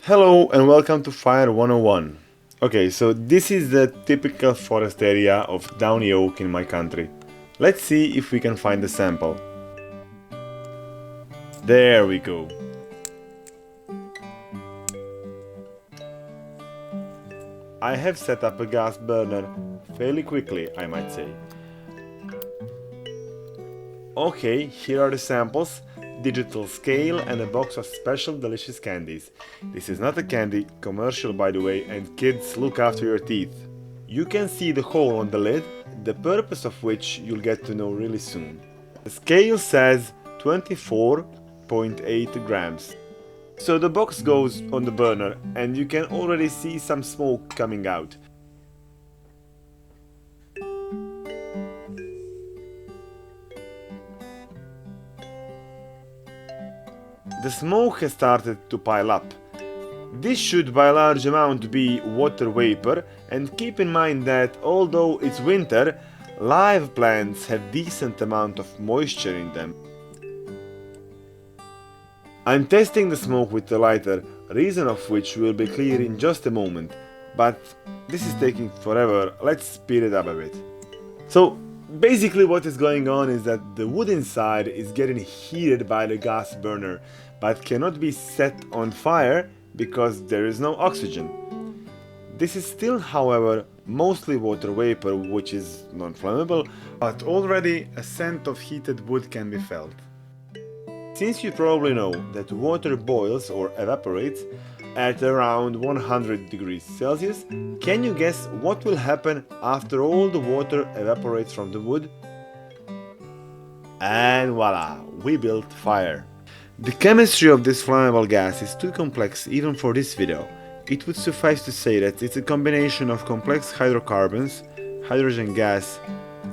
Hello and welcome to Fire 101. Okay, so this is the typical forest area of downy oak in my country. Let's see if we can find a sample. There we go. I have set up a gas burner fairly quickly, I might say. Okay, here are the samples, digital scale and a box of special delicious candies. This is not a candy, commercial by the way, and kids, look after your teeth. You can see the hole on the lid, the purpose of which you'll get to know really soon. The scale says 24.8 grams. So the box goes on the burner and you can already see some smoke coming out. The smoke has started to pile up. This should by a large amount be water vapor, and keep in mind that although it's winter, live plants have decent amount of moisture in them. I'm testing the smoke with the lighter, reason of which will be clear in just a moment, but this is taking forever, let's speed it up a bit. So basically what is going on is that the wood inside is getting heated by the gas burner, but cannot be set on fire because there is no oxygen. This is still, however, mostly water vapor, which is non-flammable, but already a scent of heated wood can be felt. Since you probably know that water boils or evaporates at around 100 degrees Celsius, can you guess what will happen after all the water evaporates from the wood? And voila, we built fire. The chemistry of this flammable gas is too complex even for this video. It would suffice to say that it's a combination of complex hydrocarbons, hydrogen gas,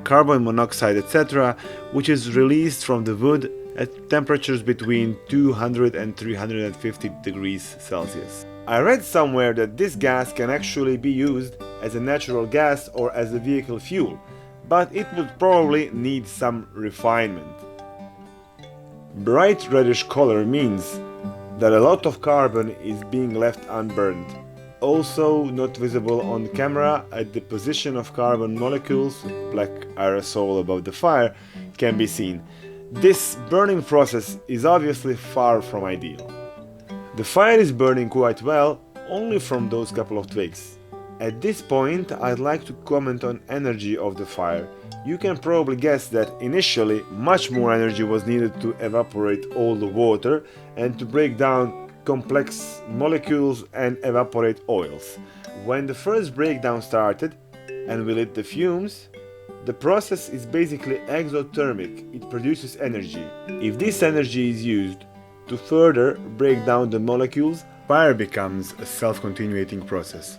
carbon monoxide, etc., which is released from the wood at temperatures between 200 and 350 degrees Celsius. I read somewhere that this gas can actually be used as a natural gas or as a vehicle fuel, but it would probably need some refinement. Bright reddish color means that a lot of carbon is being left unburned. Also not visible on camera, a deposition of carbon molecules, black aerosol above the fire, can be seen. This burning process is obviously far from ideal. The fire is burning quite well, only from those couple of twigs. At this point, I'd like to comment on energy of the fire. You can probably guess that initially much more energy was needed to evaporate all the water and to break down complex molecules and evaporate oils. When the first breakdown started and we lit the fumes, the process is basically exothermic, it produces energy. If this energy is used to further break down the molecules, fire becomes a self-continuating process.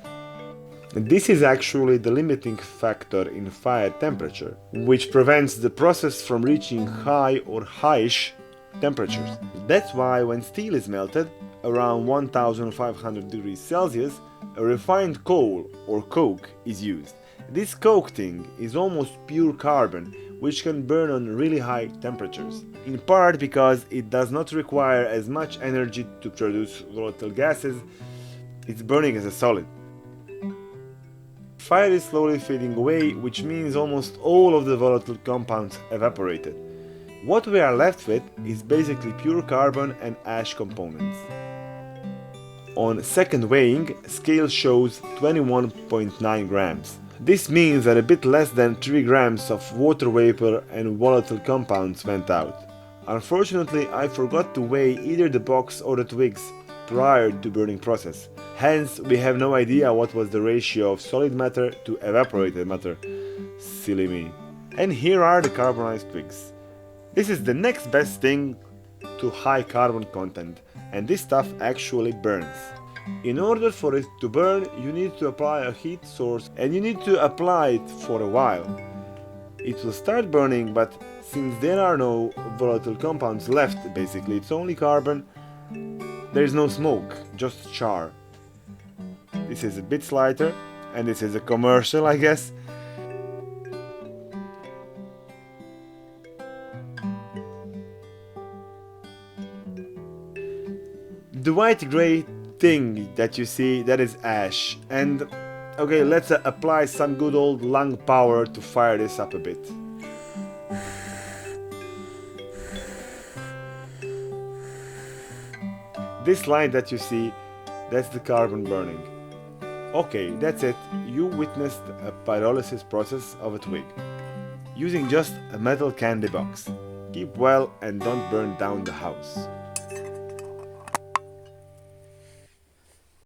This is actually the limiting factor in fire temperature, which prevents the process from reaching high or highish temperatures. That's why when steel is melted, around 1500 degrees Celsius, a refined coal or coke is used. This coating is almost pure carbon, which can burn on really high temperatures, in part because it does not require as much energy to produce volatile gases, it's burning as a solid. Fire is slowly fading away, which means almost all of the volatile compounds evaporated. What we are left with is basically pure carbon and ash components. On second weighing, scale shows 21.9 grams. This means that a bit less than 3 grams of water vapor and volatile compounds went out. Unfortunately, I forgot to weigh either the box or the twigs prior to burning process. Hence, we have no idea what was the ratio of solid matter to evaporated matter. Silly me. And here are the carbonized twigs. This is the next best thing to high carbon content, and this stuff actually burns. In order for it to burn, you need to apply a heat source and you need to apply it for a while. It will start burning, but since there are no volatile compounds left, basically it's only carbon, there is no smoke, just char. This is a bit lighter, and this is a commercial, I guess. The white-gray thing that you see, that is ash. And okay, let's apply some good old lung power to fire this up a bit. This line that you see, that's the carbon burning. Okay, that's it. You witnessed a pyrolysis process of a twig using just a metal candy box. Keep well and don't burn down the house.